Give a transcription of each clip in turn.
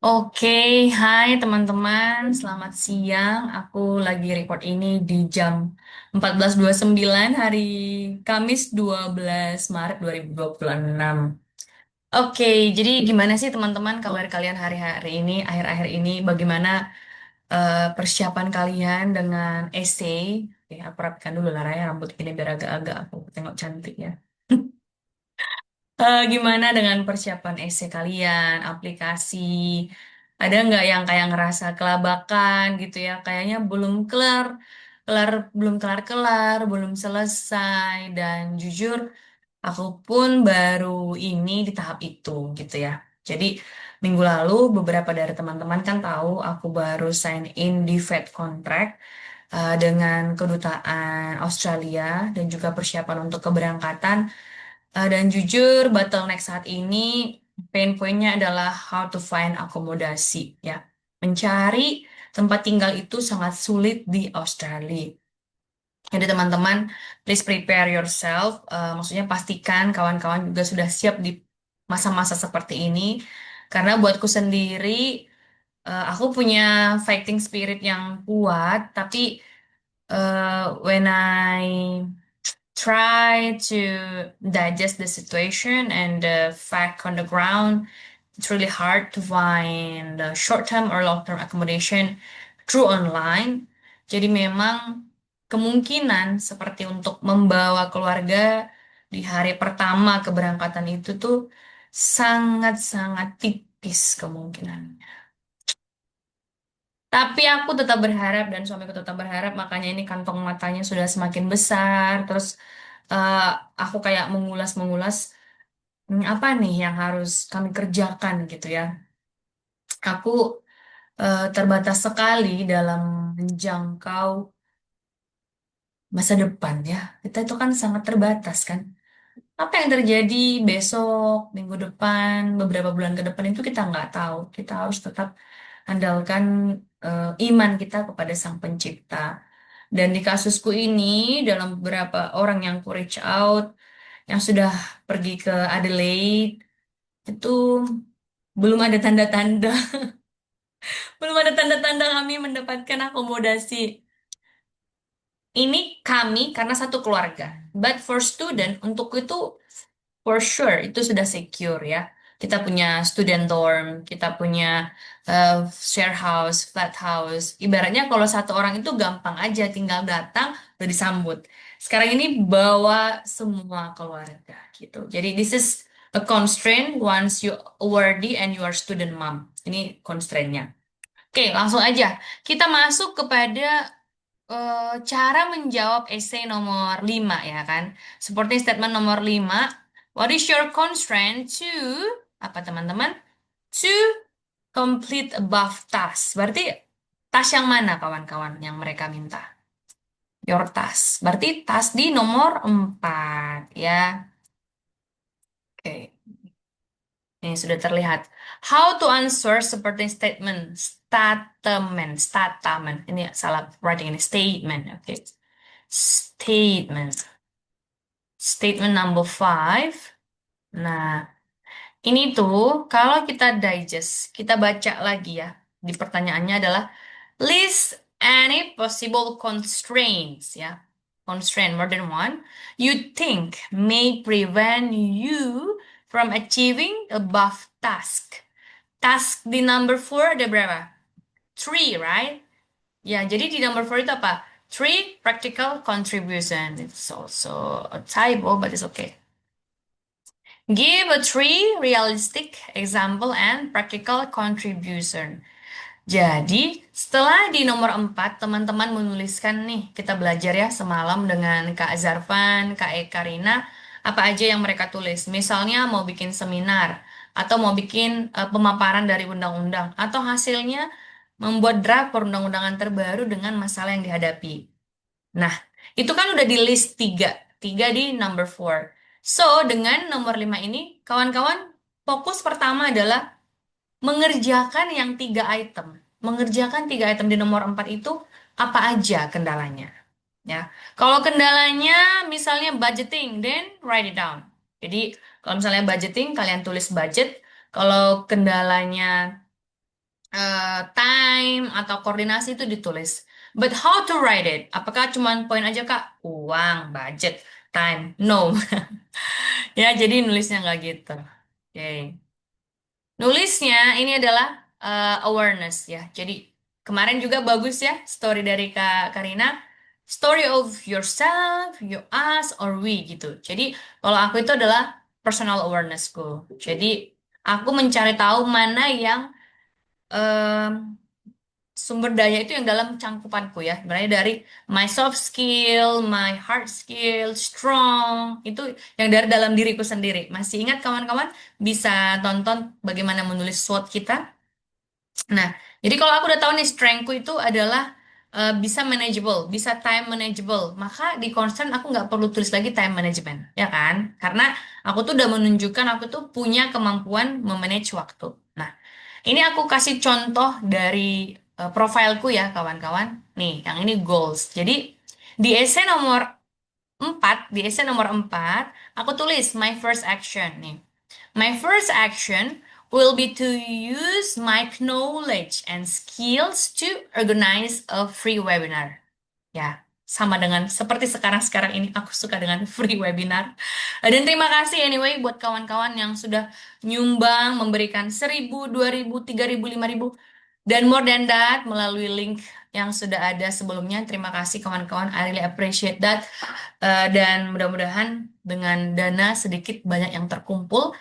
Oke, hai teman-teman, selamat siang. Aku lagi record ini di jam 14.29 hari Kamis 12 Maret 2026. Oke, jadi gimana sih teman-teman kabar kalian hari-hari ini, akhir-akhir ini? Bagaimana persiapan kalian dengan essay? Oke, aku rapikan dulu lah Raya, rambut ini biar agak-agak aku tengok cantik ya. Gimana dengan persiapan essay kalian, aplikasi? Ada nggak yang kayak ngerasa kelabakan gitu ya? Kayaknya belum kelar-kelar, belum selesai. Dan jujur, aku pun baru ini di tahap itu gitu ya. Jadi minggu lalu beberapa dari teman-teman kan tahu aku baru sign in di Fed contract dengan kedutaan Australia dan juga persiapan untuk keberangkatan. Dan jujur, bottleneck saat ini, pain point-nya adalah how to find akomodasi, ya. Mencari tempat tinggal itu sangat sulit di Australia. Jadi teman-teman, please prepare yourself. Maksudnya pastikan kawan-kawan juga sudah siap di masa-masa seperti ini. Karena buatku sendiri, aku punya fighting spirit yang kuat, tapi when I try to digest the situation and the fact on the ground, it's really hard to find short-term or long-term accommodation through online. Jadi memang kemungkinan seperti untuk membawa keluarga di hari pertama keberangkatan itu tuh sangat-sangat tipis kemungkinan. Tapi aku tetap berharap dan suamiku tetap berharap, makanya ini kantong matanya sudah semakin besar. Terus eh, aku kayak mengulas-mengulas apa nih yang harus kami kerjakan gitu ya. Aku terbatas sekali dalam menjangkau masa depan ya. Kita itu kan sangat terbatas kan. Apa yang terjadi besok, minggu depan, beberapa bulan ke depan itu kita nggak tahu. Kita harus tetap andalkan iman kita kepada Sang Pencipta. Dan di kasusku ini, dalam beberapa orang yang ku reach out, yang sudah pergi ke Adelaide, itu belum ada tanda-tanda, belum ada tanda-tanda kami mendapatkan akomodasi. Ini kami karena satu keluarga. But for student, untuk itu for sure itu sudah secure ya. Kita punya student dorm, kita punya share house, flat house. Ibaratnya kalau satu orang itu gampang aja, tinggal datang udah disambut. Sekarang ini bawa semua keluarga gitu. Jadi this is a constraint once you worthy and you are student mom. Ini constraintnya. Oke, langsung aja. Kita masuk kepada cara menjawab essay nomor 5 ya kan. Seperti statement nomor 5, what is your constraint to apa teman-teman? To complete above task. Berarti task yang mana kawan-kawan yang mereka minta? Your task. Berarti task di nomor 4 ya. Oke, ini sudah terlihat. How to answer seperti statement. Ini salah writing ini statement. Oke. Statement. Statement number five. Nah, ini tuh kalau kita digest, kita baca lagi ya. Di pertanyaannya adalah list any possible constraints ya. Constraint more than one you think may prevent you from achieving above task. Task di number four ada berapa? Three, right? Ya, jadi di number four itu apa? Three practical contribution. It's also a typo, but it's okay. Give a three realistic example and practical contribution. Jadi, setelah di nomor 4, teman-teman menuliskan nih, kita belajar ya semalam dengan Kak Zarfan, Kak Eka Rina, apa aja yang mereka tulis. Misalnya mau bikin seminar, atau mau bikin pemaparan dari undang-undang, atau hasilnya membuat draft perundang-undangan terbaru dengan masalah yang dihadapi. Nah, itu kan udah di list 3. 3 di number 4. So, dengan nomor 5 ini, kawan-kawan, fokus pertama adalah mengerjakan yang 3 item. Mengerjakan 3 item di nomor 4 itu, apa aja kendalanya. Ya, kalau kendalanya misalnya budgeting, then write it down. Jadi, kalau misalnya budgeting, kalian tulis budget. Kalau kendalanya time atau koordinasi itu ditulis. But how to write it? Apakah cuma poin aja Kak? Uang, budget, time. No. Ya, jadi nulisnya nggak gitu. Oke. Nulisnya ini adalah awareness ya. Jadi kemarin juga bagus ya story dari Kak Karina. Story of yourself, you, us, or we gitu. Jadi kalau aku itu adalah personal awarenessku. Jadi aku mencari tahu mana yang sumber daya itu yang dalam cangkupanku ya. Sebenarnya dari my soft skill, my hard skill, strong, itu yang dari dalam diriku sendiri. Masih ingat kawan-kawan bisa tonton bagaimana menulis SWOT kita? Nah, jadi kalau aku udah tahu nih strengthku itu adalah bisa manageable, bisa time manageable, maka di concern aku nggak perlu tulis lagi time management, ya kan? Karena aku tuh udah menunjukkan aku tuh punya kemampuan memanage waktu. Nah, ini aku kasih contoh dari profilku ya, kawan-kawan. Nih, yang ini goals. Jadi, di essay nomor 4, di essay nomor 4, aku tulis my first action nih. My first action will be to use my knowledge and skills to organize a free webinar. Ya, sama dengan seperti sekarang-sekarang ini aku suka dengan free webinar. Dan terima kasih anyway buat kawan-kawan yang sudah nyumbang, memberikan 1.000, 2.000, 3.000, 5.000, dan more than that melalui link yang sudah ada sebelumnya. Terima kasih kawan-kawan, I really appreciate that. Dan mudah-mudahan dengan dana sedikit banyak yang terkumpul,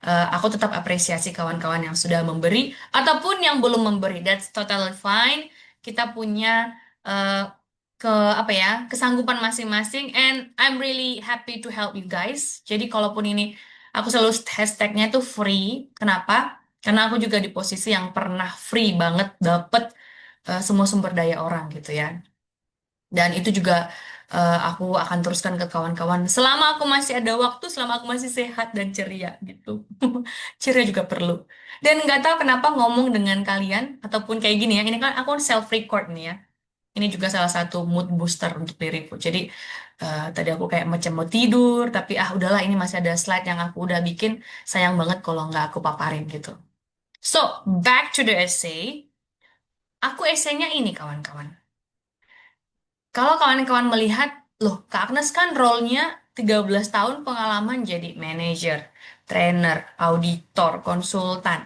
aku tetap apresiasi kawan-kawan yang sudah memberi ataupun yang belum memberi. That's totally fine. Kita punya eh, ke apa ya kesanggupan masing-masing, and I'm really happy to help you guys. Jadi kalaupun ini aku selalu hashtagnya itu free. Kenapa? Karena aku juga di posisi yang pernah free banget dapet semua sumber daya orang gitu ya. Dan itu juga aku akan teruskan ke kawan-kawan selama aku masih ada waktu, selama aku masih sehat dan ceria gitu. Ceria juga perlu. Dan nggak tahu kenapa ngomong dengan kalian ataupun kayak gini ya. Ini kan aku self record nih ya. Ini juga salah satu mood booster untuk diriku. Jadi tadi aku kayak macam mau tidur, tapi udahlah ini masih ada slide yang aku udah bikin. Sayang banget kalau nggak aku paparin gitu. So, back to the essay. Aku esainya ini kawan-kawan. Kalau kawan-kawan melihat, loh Kak Agnes kan role-nya 13 tahun pengalaman jadi manajer, trainer, auditor, konsultan.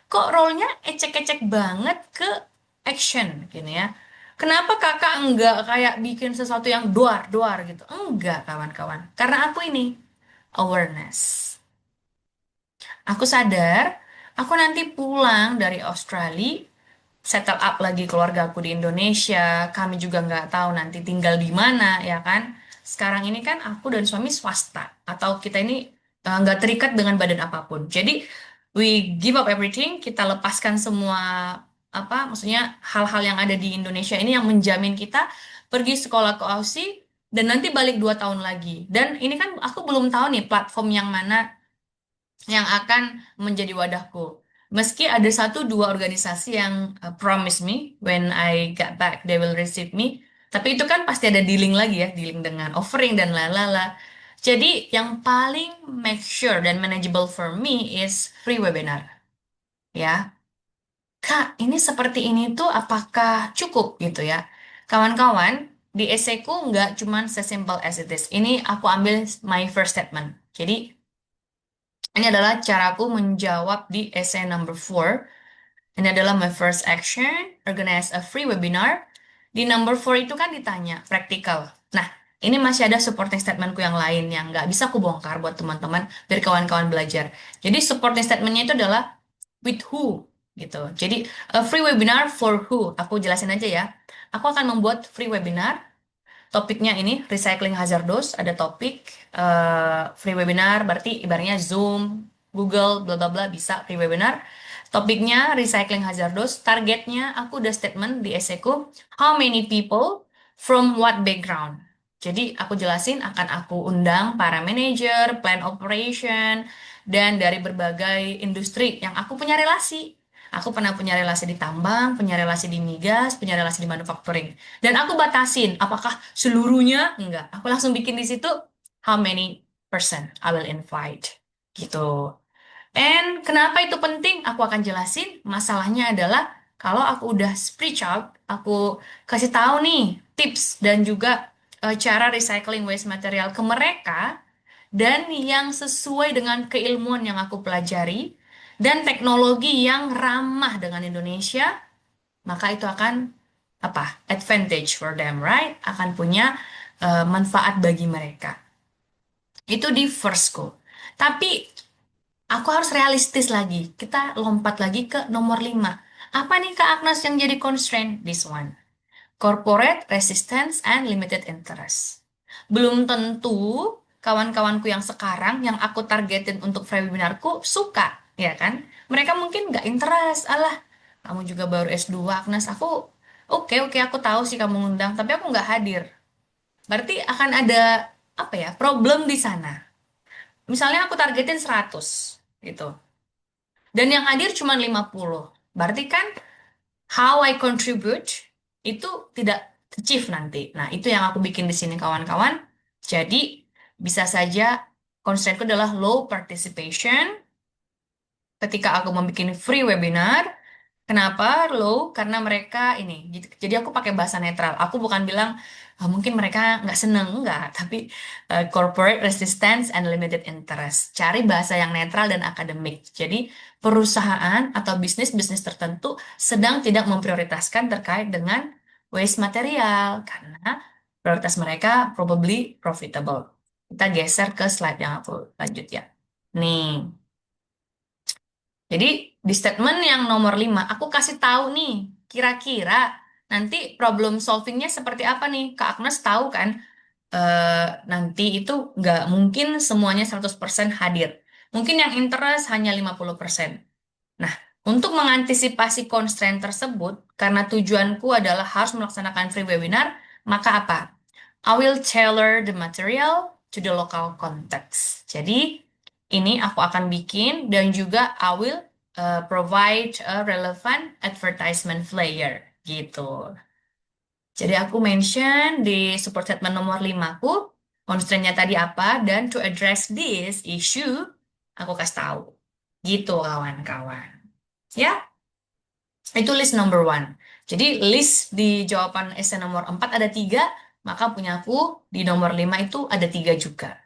Kok role-nya ecek-ecek banget ke action gini ya? Kenapa kakak enggak kayak bikin sesuatu yang duar-duar gitu? Enggak, kawan-kawan. Karena aku ini, awareness. Aku sadar, aku nanti pulang dari Australia, settle up lagi keluarga aku di Indonesia. Kami juga nggak tahu nanti tinggal di mana, ya kan? Sekarang ini kan aku dan suami swasta, atau kita ini nggak terikat dengan badan apapun. Jadi we give up everything, kita lepaskan semua apa, maksudnya hal-hal yang ada di Indonesia ini yang menjamin kita pergi sekolah ke Aussie dan nanti balik 2 tahun lagi. Dan ini kan aku belum tahu nih platform yang mana yang akan menjadi wadahku. Meski ada satu dua organisasi yang promise me when I get back they will receive me, tapi itu kan pasti ada dealing lagi ya, dealing dengan offering dan lalala. Jadi yang paling make sure dan manageable for me is free webinar. Ya, Kak, ini seperti ini tuh apakah cukup gitu ya? Kawan-kawan, di esaiku nggak cuman sesimpel as it is. Ini aku ambil my first statement. Jadi ini adalah caraku menjawab di essay number 4. Ini adalah my first action, organize a free webinar. Di number 4 itu kan ditanya, praktikal. Nah, ini masih ada supporting statementku yang lain yang nggak bisa aku bongkar buat teman-teman, biar kawan-kawan belajar. Jadi supporting statementnya itu adalah with who, gitu. Jadi, a free webinar for who. Aku jelasin aja ya. Aku akan membuat free webinar. Topiknya ini recycling hazardous, ada topik free webinar berarti ibaratnya Zoom, Google, bla bla bla bisa free webinar. Topiknya recycling hazardous, targetnya aku udah statement di esaiku, how many people from what background. Jadi aku jelasin akan aku undang para manajer, plan operation, dan dari berbagai industri yang aku punya relasi. Aku pernah punya relasi di tambang, punya relasi di migas, punya relasi di manufacturing. Dan aku batasin, apakah seluruhnya? Enggak. Aku langsung bikin di situ, how many person I will invite. Gitu. And kenapa itu penting? Aku akan jelasin. Masalahnya adalah kalau aku udah reach out, aku kasih tahu nih tips dan juga cara recycling waste material ke mereka dan yang sesuai dengan keilmuan yang aku pelajari dan teknologi yang ramah dengan Indonesia, maka itu akan apa? Advantage for them, right? Akan punya manfaat bagi mereka. Itu di first goal. Tapi aku harus realistis lagi. Kita lompat lagi ke nomor 5. Apa nih Kak Agnes yang jadi constraint? This one. Corporate resistance and limited interest. Belum tentu kawan-kawanku yang sekarang yang aku targetin untuk free webinarku suka, ya kan? Mereka mungkin nggak interest. Alah, kamu juga baru S2, Agnes. Oke, aku tahu sih kamu ngundang, tapi aku nggak hadir. Berarti akan ada apa ya? Problem di sana. Misalnya aku targetin 100 gitu. Dan yang hadir cuma 50. Berarti kan how I contribute itu tidak achieve nanti. Nah, itu yang aku bikin di sini kawan-kawan. Jadi, bisa saja constraintku adalah low participation ketika aku membuat free webinar. Kenapa low? Karena mereka ini. Jadi aku pakai bahasa netral. Aku bukan bilang "Ah, mungkin mereka nggak seneng, nggak. Tapi corporate resistance and limited interest. Cari bahasa yang netral dan akademik. Jadi perusahaan atau bisnis-bisnis tertentu sedang tidak memprioritaskan terkait dengan waste material karena prioritas mereka probably profitable. Kita geser ke slide yang aku lanjut ya. Nih. Jadi di statement yang nomor 5, aku kasih tahu nih, kira-kira nanti problem solvingnya seperti apa nih? Kak Agnes tahu kan, nanti itu nggak mungkin semuanya 100% hadir. Mungkin yang interest hanya 50%. Nah, untuk mengantisipasi constraint tersebut, karena tujuanku adalah harus melaksanakan free webinar, maka apa? I will tailor the material to the local context. Jadi, ini aku akan bikin dan juga I will provide a relevant advertisement flyer gitu. Jadi aku mention di support statement nomor 5 ku, constraint-nya tadi apa, dan to address this issue, aku kasih tahu. Gitu kawan-kawan. Ya, itu list number one. Jadi list di jawaban essay nomor 4 ada 3, maka punya aku di nomor 5 itu ada 3 juga.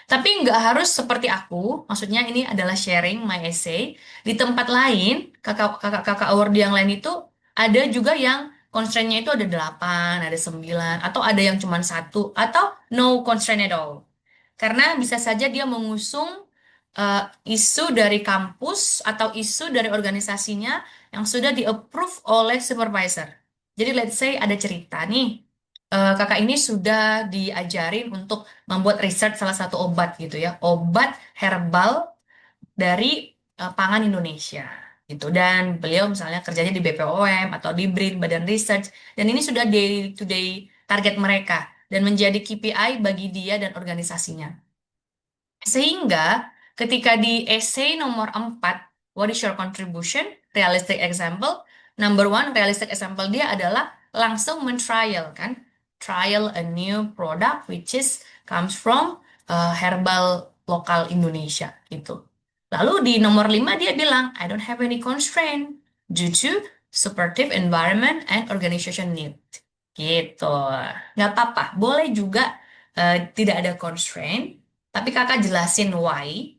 Tapi nggak harus seperti aku, maksudnya ini adalah sharing my essay. Di tempat lain, kakak-kakak award yang lain itu ada juga yang constraint-nya itu ada 8, ada 9, atau ada yang cuma satu, atau no constraint at all. Karena bisa saja dia mengusung eh, isu dari kampus atau isu dari organisasinya yang sudah di-approve oleh supervisor. Jadi let's say ada cerita nih, kakak ini sudah diajarin untuk membuat research salah satu obat gitu ya, obat herbal dari pangan Indonesia gitu. Dan beliau misalnya kerjanya di BPOM atau di BRIN, Badan Research, dan ini sudah day to day target mereka dan menjadi KPI bagi dia dan organisasinya. Sehingga ketika di essay nomor 4, what is your contribution? Realistic example. Number one, realistic example dia adalah langsung men-trial kan. Trial a new product which is comes from herbal lokal Indonesia gitu. Lalu di nomor 5 dia bilang, I don't have any constraint due to supportive environment and organization need. Gitu. Nggak apa-apa. Boleh juga tidak ada constraint, tapi kakak jelasin why.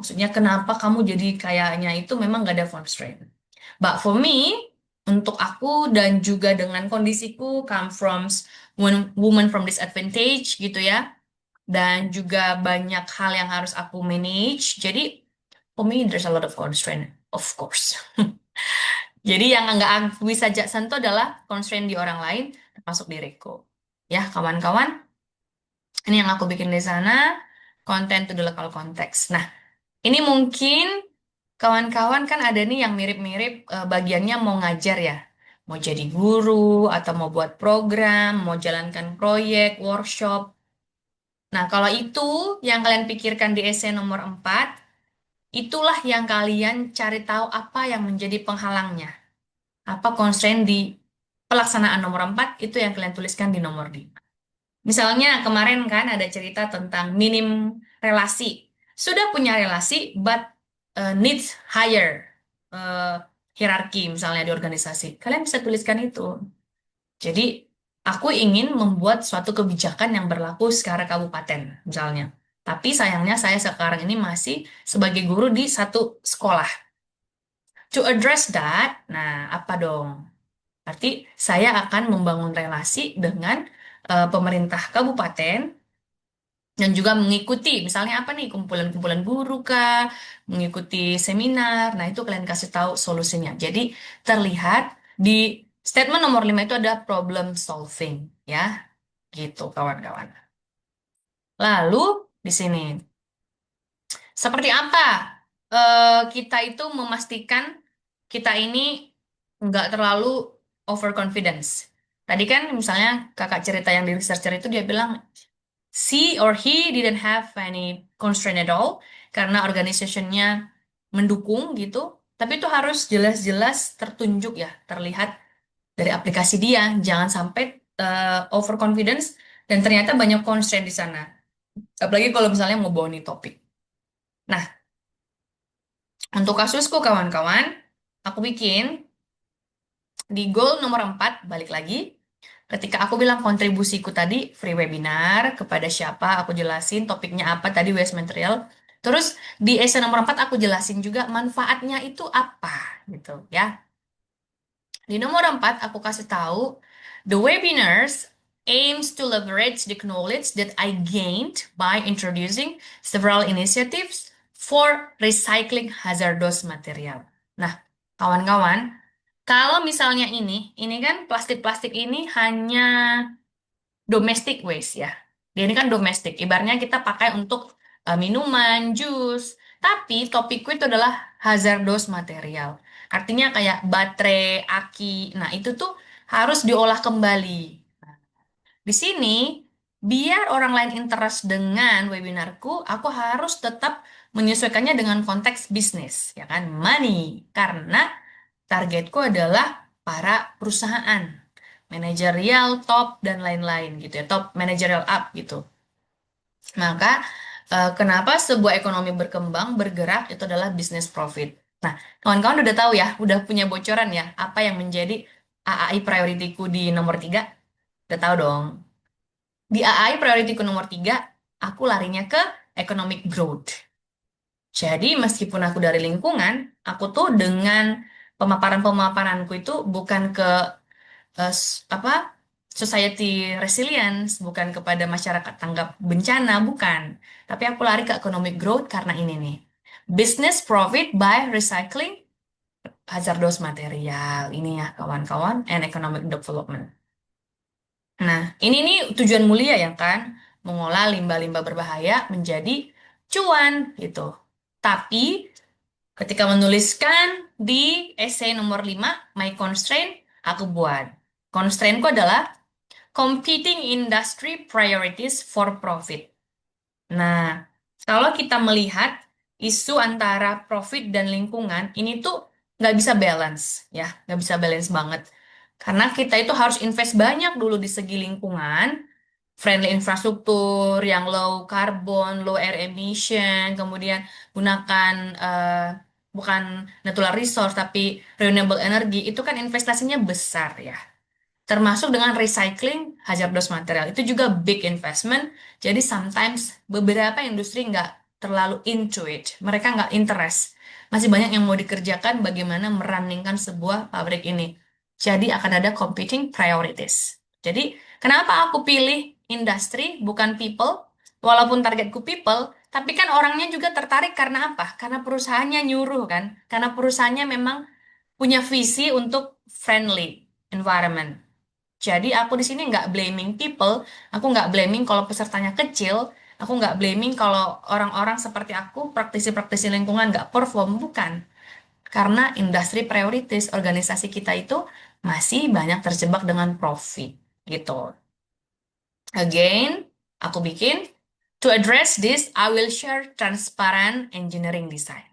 Maksudnya kenapa kamu jadi kayaknya itu memang gak ada constraint. But for me, untuk aku dan juga dengan kondisiku come from woman from disadvantage gitu ya. Dan juga banyak hal yang harus aku manage. Jadi for me there's a lot of constraint, of course. Jadi yang nggak aku bisa sentuh adalah constraint di orang lain, termasuk diriku. Ya, kawan-kawan. Ini yang aku bikin di sana, content to the local context. Nah, ini mungkin kawan-kawan kan ada nih yang mirip-mirip bagiannya mau ngajar ya. Mau jadi guru, atau mau buat program, mau jalankan proyek, workshop. Nah, kalau itu yang kalian pikirkan di essay nomor 4, itulah yang kalian cari tahu apa yang menjadi penghalangnya. Apa constraint di pelaksanaan nomor 4, itu yang kalian tuliskan di nomor 5. Misalnya kemarin kan ada cerita tentang minim relasi. Sudah punya relasi, but needs higher eh, hierarki misalnya di organisasi. Kalian bisa tuliskan itu. Jadi, aku ingin membuat suatu kebijakan yang berlaku secara kabupaten, misalnya. Tapi sayangnya saya sekarang ini masih sebagai guru di satu sekolah. To address that, nah apa dong? Berarti saya akan membangun relasi dengan pemerintah kabupaten dan juga mengikuti, misalnya apa nih, kumpulan-kumpulan guru kah, mengikuti seminar. Nah, itu kalian kasih tahu solusinya. Jadi, terlihat di statement nomor 5 itu ada problem solving, ya. Gitu, kawan-kawan. Lalu, di sini, seperti apa kita itu memastikan kita ini nggak terlalu overconfidence. Tadi kan misalnya kakak cerita yang di researcher itu dia bilang she or he didn't have any constraint at all karena organizationnya mendukung gitu. Tapi itu harus jelas-jelas tertunjuk ya, terlihat dari aplikasi dia. Jangan sampai overconfidence dan ternyata banyak constraint di sana. Apalagi kalau misalnya mau bawa nih topik. Nah, untuk kasusku kawan-kawan, aku bikin di goal nomor 4 balik lagi. Ketika aku bilang kontribusiku tadi, free webinar, kepada siapa, aku jelasin topiknya apa tadi, waste material. Terus di essay nomor 4 aku jelasin juga manfaatnya itu apa, gitu ya. Di nomor 4 aku kasih tahu, the webinars aims to leverage the knowledge that I gained by introducing several initiatives for recycling hazardous material. Nah, kawan-kawan, kalau misalnya ini kan plastik-plastik ini hanya domestic waste ya. Dia ini kan domestik. Ibaratnya kita pakai untuk minuman, jus. Tapi topikku itu adalah hazardous material. Artinya kayak baterai, aki. Nah, itu tuh harus diolah kembali. Di sini, biar orang lain interest dengan webinarku, aku harus tetap menyesuaikannya dengan konteks bisnis, ya kan? Money. Karena targetku adalah para perusahaan, manajerial top dan lain-lain gitu ya, top managerial up gitu. Maka kenapa sebuah ekonomi berkembang bergerak itu adalah business profit. Nah, kawan-kawan udah tahu ya, udah punya bocoran ya, apa yang menjadi AAI priority-ku di nomor 3? Udah tahu dong. Di AAI priority-ku nomor 3, aku larinya ke economic growth. Jadi meskipun aku dari lingkungan, aku tuh dengan pemaparan-pemaparanku itu bukan ke apa society resilience, bukan kepada masyarakat tanggap bencana, bukan. Tapi aku lari ke economic growth karena ini nih. Business profit by recycling hazardous material. Ini ya kawan-kawan, and economic development. Nah, ini nih tujuan mulia ya kan, mengolah limbah-limbah berbahaya menjadi cuan gitu. Tapi ketika menuliskan di essay nomor 5 my constraint, aku buat. Constraintku adalah competing industry priorities for profit. Nah, kalau kita melihat isu antara profit dan lingkungan, ini tuh nggak bisa balance, ya, nggak bisa balance banget. Karena kita itu harus invest banyak dulu di segi lingkungan, friendly infrastruktur yang low carbon, low air emission, kemudian gunakan bukan natural resource tapi renewable energy, itu kan investasinya besar ya. Termasuk dengan recycling hazardous material. Itu juga big investment. Jadi sometimes beberapa industri nggak terlalu into it. Mereka nggak interest. Masih banyak yang mau dikerjakan bagaimana merunningkan sebuah pabrik ini. Jadi akan ada competing priorities. Jadi kenapa aku pilih industri bukan people? Walaupun targetku people, tapi kan orangnya juga tertarik karena apa? Karena perusahaannya nyuruh kan? Karena perusahaannya memang punya visi untuk friendly environment. Jadi aku di sini nggak blaming people, aku nggak blaming kalau pesertanya kecil, aku nggak blaming kalau orang-orang seperti aku, praktisi-praktisi lingkungan nggak perform, bukan. Karena industri prioritis organisasi kita itu masih banyak terjebak dengan profit, gitu. Again, aku bikin, to address this, I will share transparent engineering design.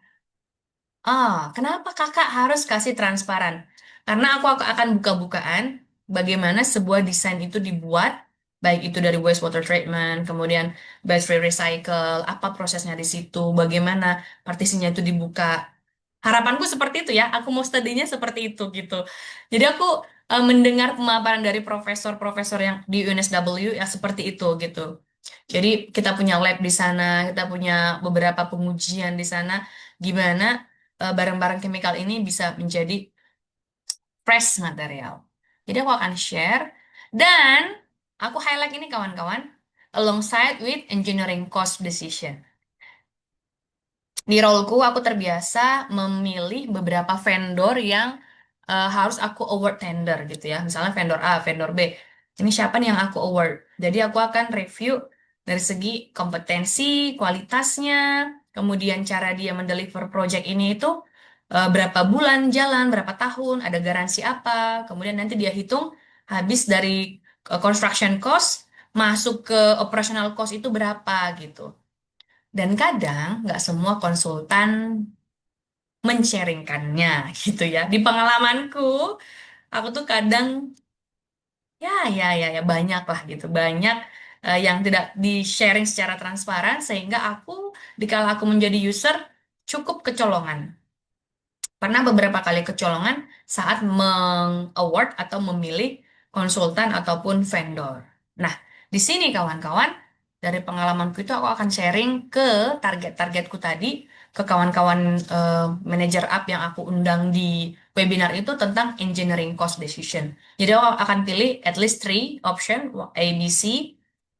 Kenapa kakak harus kasih transparan? Karena aku akan buka-bukaan bagaimana sebuah desain itu dibuat, baik itu dari wastewater treatment, kemudian battery recycle, apa prosesnya di situ, bagaimana partisinya itu dibuka. Harapanku seperti itu ya, aku mau studinya seperti itu gitu. Jadi aku mendengar pemaparan dari profesor-profesor yang di UNSW ya seperti itu gitu. Jadi kita punya lab di sana, kita punya beberapa pengujian di sana, gimana barang-barang chemical ini bisa menjadi fresh material. Jadi aku akan share dan aku highlight ini kawan-kawan alongside with engineering cost decision. Di roleku aku terbiasa memilih beberapa vendor yang harus aku award tender gitu ya. Misalnya vendor A, vendor B. Ini siapa nih yang aku award? Jadi aku akan review dari segi kompetensi, kualitasnya, kemudian cara dia mendeliver project ini itu berapa bulan jalan, berapa tahun, ada garansi apa. Kemudian nanti dia hitung habis dari construction cost masuk ke operational cost itu berapa gitu. Dan kadang nggak semua konsultan men-sharingkannya gitu ya. Di pengalamanku, aku tuh kadang ya banyak lah gitu. Banyak yang tidak di-sharing secara transparan sehingga aku dikala aku menjadi user cukup kecolongan. Pernah beberapa kali kecolongan saat meng-award atau memilih konsultan ataupun vendor. Nah, di sini kawan-kawan, dari pengalamanku itu aku akan sharing ke target-targetku tadi, ke kawan-kawan manager up yang aku undang di webinar itu tentang engineering cost decision. Jadi aku akan pilih at least three option, A, B, C,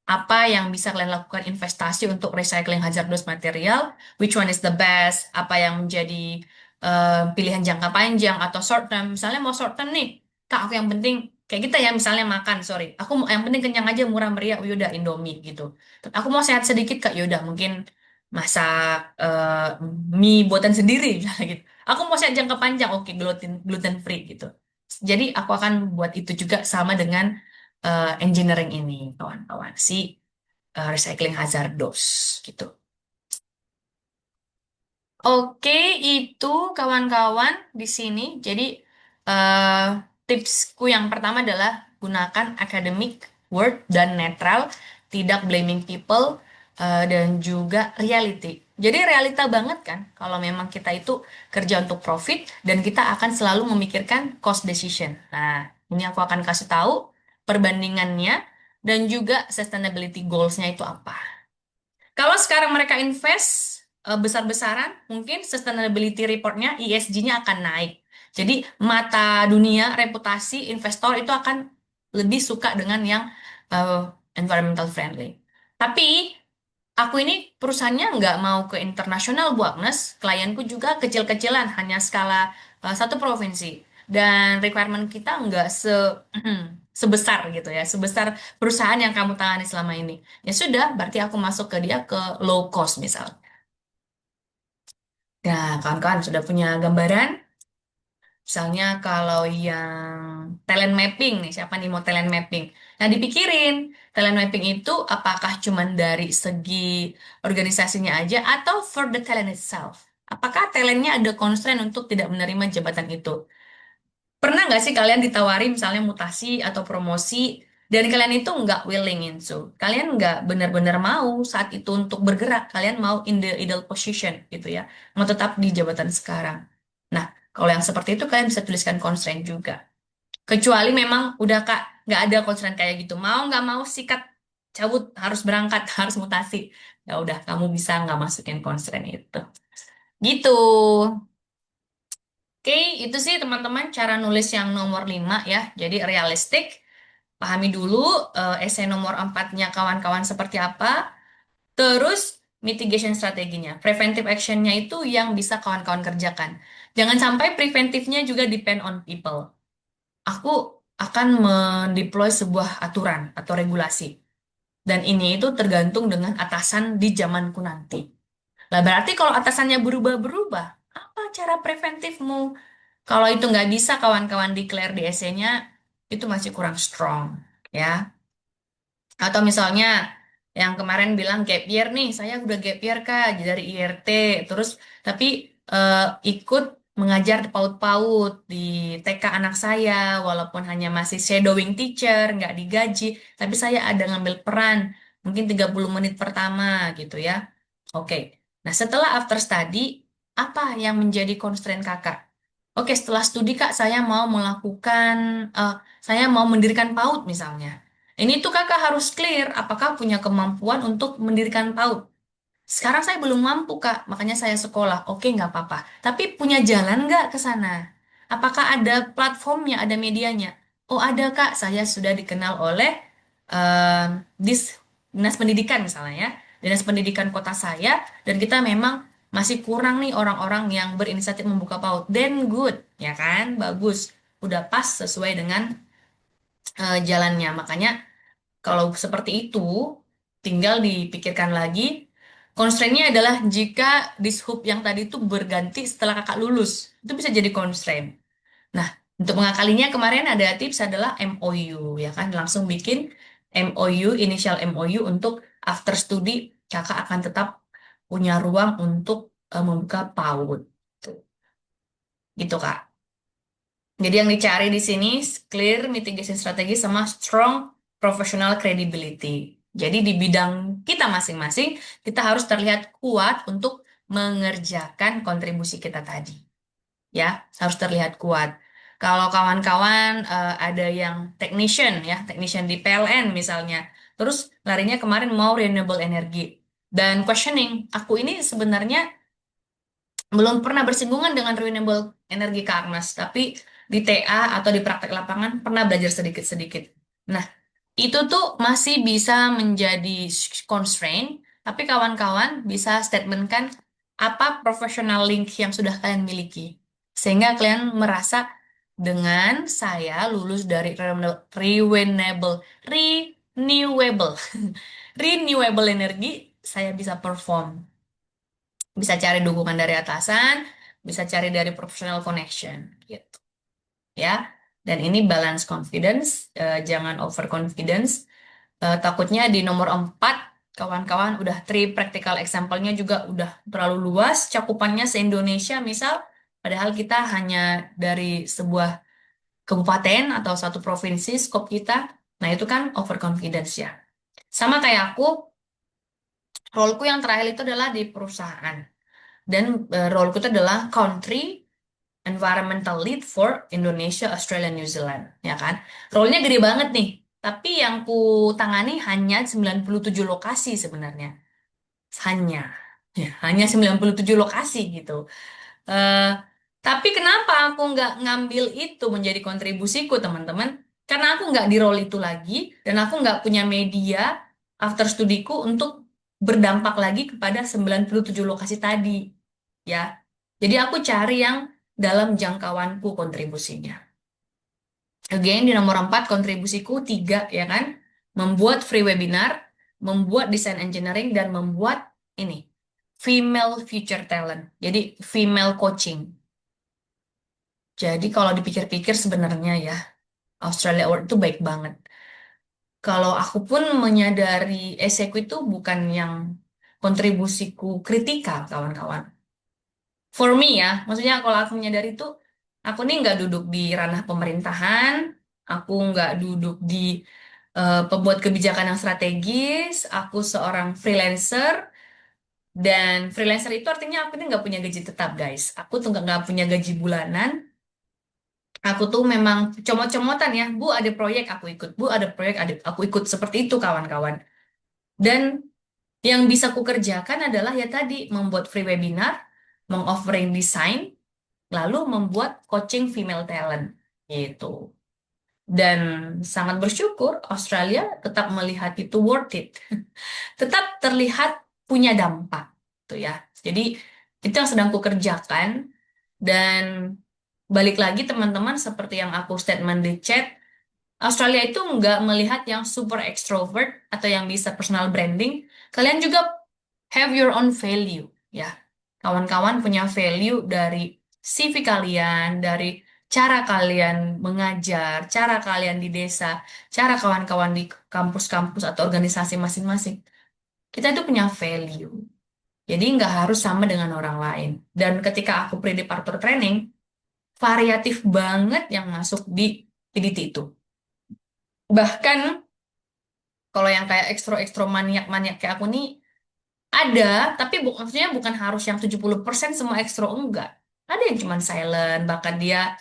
apa yang bisa kalian lakukan investasi untuk recycling hazardous material, which one is the best, apa yang menjadi pilihan jangka panjang atau short term. Misalnya mau short term nih, kak aku yang penting kayak kita ya misalnya makan, sorry, yang penting kenyang aja murah meriah, oh yaudah Indomie gitu. Aku mau sehat sedikit kak, yaudah mungkin masak mie buatan sendiri misalnya gitu. Aku mau sehat jangka panjang, oke gluten gluten free gitu. Jadi aku akan buat itu juga sama dengan engineering ini kawan-kawan si recycling hazardous gitu. Oke, itu kawan-kawan di sini. Jadi, eh, tipsku yang pertama adalah gunakan academic word dan netral, tidak blaming people, dan juga reality. Jadi realita banget kan, kalau memang kita itu kerja untuk profit dan kita akan selalu memikirkan cost decision. Nah, ini aku akan kasih tahu perbandingannya dan juga sustainability goals-nya itu apa. Kalau sekarang mereka invest besar-besaran, mungkin sustainability report-nya, ESG-nya akan naik. Jadi mata dunia, reputasi investor itu akan lebih suka dengan yang eh, environmental friendly. Tapi aku ini perusahaannya nggak mau ke internasional, Bu Agnes. Klienku juga kecil-kecilan, hanya skala satu provinsi. Dan requirement kita nggak sebesar gitu ya, sebesar perusahaan yang kamu tangani selama ini. Ya sudah, berarti aku masuk ke dia ke low cost misal. Nah, kawan-kawan sudah punya gambaran? Misalnya kalau yang talent mapping nih, siapa nih mau talent mapping? Nah, dipikirin, talent mapping itu apakah cuman dari segi organisasinya aja atau for the talent itself? Apakah talentnya ada constraint untuk tidak menerima jabatan itu? Pernah nggak sih kalian ditawari misalnya mutasi atau promosi dan kalian itu nggak willing into? Kalian nggak benar-benar mau saat itu untuk bergerak. Kalian mau in the ideal position gitu ya. Mau tetap di jabatan sekarang. Nah, kalau yang seperti itu kalian bisa tuliskan constraint juga. Kecuali memang udah Kak, nggak ada constraint kayak gitu. Mau nggak mau sikat, cabut, harus berangkat, harus mutasi. Ya udah, kamu bisa nggak masukin constraint itu. Gitu. Oke, itu sih teman-teman cara nulis yang nomor 5 ya. Jadi realistik, pahami dulu essay nomor 4-nya kawan-kawan seperti apa. Terus mitigation strateginya, preventive actionnya itu yang bisa kawan-kawan kerjakan. Jangan sampai preventifnya juga depend on people. Aku akan mendeploy sebuah aturan atau regulasi. Dan ini itu tergantung dengan atasan di zamanku nanti. Lah berarti kalau atasannya berubah-berubah, apa cara preventifmu? Kalau itu nggak bisa kawan-kawan declare di essay-nya, itu masih kurang strong, ya. Atau misalnya yang kemarin bilang gap year nih, saya udah gap year Kak dari IRT, terus tapi ikut mengajar di PAUD-PAUD di TK anak saya, walaupun hanya masih shadowing teacher, nggak digaji, tapi saya ada ngambil peran, mungkin 30 menit pertama gitu ya. Oke, nah setelah after study, apa yang menjadi constraint kakak? Oke, setelah studi kak, saya mau melakukan, eh, saya mau mendirikan PAUD misalnya. Ini tuh kakak harus clear, apakah punya kemampuan untuk mendirikan PAUD. Sekarang saya belum mampu, Kak. Makanya saya sekolah. Oke, nggak apa-apa. Tapi punya jalan nggak ke sana? Apakah ada platformnya, ada medianya? Oh, ada, Kak. Saya sudah dikenal oleh eh, Dinas Pendidikan misalnya ya. Dinas Pendidikan kota saya. Dan kita memang masih kurang nih orang-orang yang berinisiatif membuka PAUD. Then good, ya kan? Bagus. Udah pas sesuai dengan jalannya. Makanya kalau seperti itu, tinggal dipikirkan lagi. Constraint-nya adalah jika dishub yang tadi itu berganti setelah kakak lulus. Itu bisa jadi constraint. Nah, untuk mengakalinya kemarin ada tips adalah MOU, ya kan? Langsung bikin MOU, initial MOU untuk after study, kakak akan tetap punya ruang untuk membuka PAUD. Tuh. Gitu, Kak. Jadi yang dicari di sini clear mitigation strategi sama strong professional credibility. Jadi di bidang kita masing-masing, kita harus terlihat kuat untuk mengerjakan kontribusi kita tadi. Ya, harus terlihat kuat. Kalau kawan-kawan ada yang technician ya, technician di PLN misalnya, terus larinya kemarin mau renewable energy dan questioning, aku ini sebenarnya belum pernah bersinggungan dengan renewable energi Kak Agnes, tapi di TA atau di praktek lapangan pernah belajar sedikit-sedikit. Nah, itu tuh masih bisa menjadi constraint, tapi kawan-kawan bisa statementkan apa professional link yang sudah kalian miliki. Sehingga kalian merasa dengan saya lulus dari renewable, renewable energy, saya bisa perform. Bisa cari dukungan dari atasan, bisa cari dari professional connection, gitu ya. Dan ini balance confidence, jangan overconfidence. Takutnya di nomor 4, kawan-kawan udah practical example-nya juga udah terlalu luas, cakupannya se-Indonesia misal, padahal kita hanya dari sebuah kabupaten atau satu provinsi skop kita. Nah, itu kan overconfidence ya. Sama kayak aku, roleku yang terakhir itu adalah di perusahaan. Dan roleku itu adalah country environmental lead for Indonesia, Australia, New Zealand, ya kan? Role-nya gede banget nih. Tapi yang ku tangani hanya 97 lokasi sebenarnya. Hanya. Ya, hanya 97 lokasi gitu. Eh, tapi kenapa aku nggak ngambil itu menjadi kontribusiku, teman-teman? Karena aku nggak di role itu lagi, dan aku nggak punya media after studiku untuk berdampak lagi kepada 97 lokasi tadi. Ya, jadi aku cari yang dalam jangkauanku kontribusinya. Again, di nomor 4 kontribusiku 3, ya kan? Membuat free webinar, membuat desain engineering, dan membuat ini, female future talent. Jadi, female coaching. Jadi, kalau dipikir-pikir sebenarnya ya, Australia Award itu baik banget. Kalau aku pun menyadari eseku itu bukan yang kontribusiku kritikal, kawan-kawan. For me ya, maksudnya kalau aku menyadari itu, aku nih nggak duduk di ranah pemerintahan, aku nggak duduk di pembuat kebijakan yang strategis, aku seorang freelancer, dan freelancer itu artinya aku ini nggak punya gaji tetap, guys. Aku tuh nggak punya gaji bulanan, aku tuh memang comot-comotan ya, Bu ada proyek aku ikut, Bu ada proyek aku ikut, seperti itu kawan-kawan. Dan yang bisa ku kerjakan adalah ya tadi, membuat free webinar, mengoffering desain, lalu membuat coaching female talent gitu. Dan sangat bersyukur Australia tetap melihat itu worth it. Tetap terlihat punya dampak tuh ya. Jadi itu yang sedang kukerjakan, dan balik lagi teman-teman seperti yang aku statement di chat, Australia itu nggak melihat yang super extrovert atau yang bisa personal branding. Kalian juga have your own value ya. Kawan-kawan punya value dari CV kalian, dari cara kalian mengajar, cara kalian di desa, cara kawan-kawan di kampus-kampus atau organisasi masing-masing. Kita itu punya value Jadi nggak harus sama dengan orang lain. Dan ketika aku pre-departure training, variatif banget yang masuk di PDT itu. Bahkan kalau yang kayak ekstro-ekstro maniak-maniak kayak aku nih, ada, tapi maksudnya bukan harus yang 70% semua ekstro, enggak. Ada yang cuman silent, bahkan dia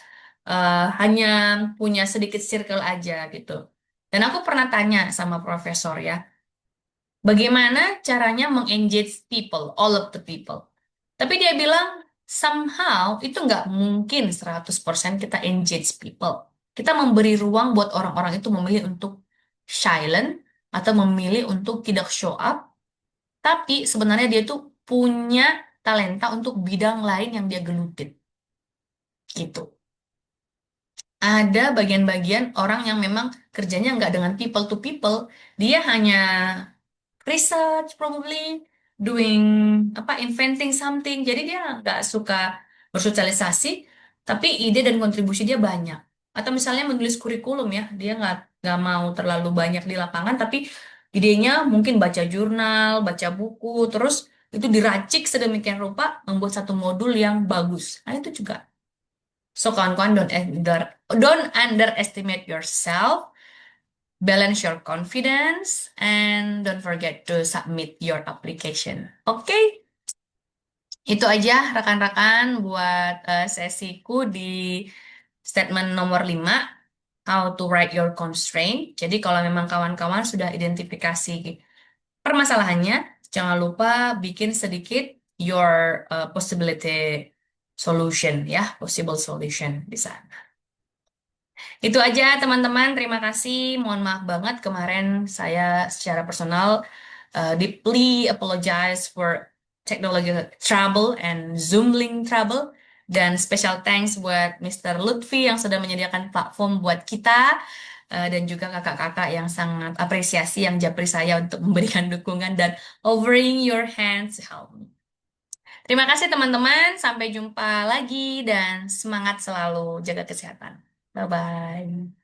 hanya punya sedikit circle aja gitu. Dan aku pernah tanya sama profesor ya, bagaimana caranya mengengage people, all of the people. Tapi dia bilang, somehow itu nggak mungkin 100% kita engage people. Kita memberi ruang buat orang-orang itu memilih untuk silent atau memilih untuk tidak show up, tapi sebenarnya dia tuh punya talenta untuk bidang lain yang dia gelutin. Gitu. Ada bagian-bagian orang yang memang kerjanya nggak dengan people to people, dia hanya research probably, doing apa, inventing something. Jadi dia nggak suka bersosialisasi, tapi ide dan kontribusi dia banyak. Atau misalnya menulis kurikulum ya, dia nggak mau terlalu banyak di lapangan, tapi idenya mungkin baca jurnal, baca buku, terus itu diracik sedemikian rupa membuat satu modul yang bagus. Nah itu juga. So kawan-kawan, don't underestimate yourself, balance your confidence, and don't forget to submit your application. Oke, itu aja rekan-rekan buat sesiku di statement nomor 5, how to write your constraint. Jadi kalau memang kawan-kawan sudah identifikasi permasalahannya, jangan lupa bikin sedikit your possibility solution ya, possible solution di sana. Itu aja teman-teman, terima kasih. Mohon maaf banget kemarin saya secara personal deeply apologize for technology trouble and Zoom link trouble. Dan special thanks buat Mr. Lutfi yang sudah menyediakan platform buat kita, dan juga kakak-kakak yang sangat apresiasi yang japri saya untuk memberikan dukungan dan offering your hands to help me. Terima kasih teman-teman, sampai jumpa lagi dan semangat selalu, jaga kesehatan. Bye-bye.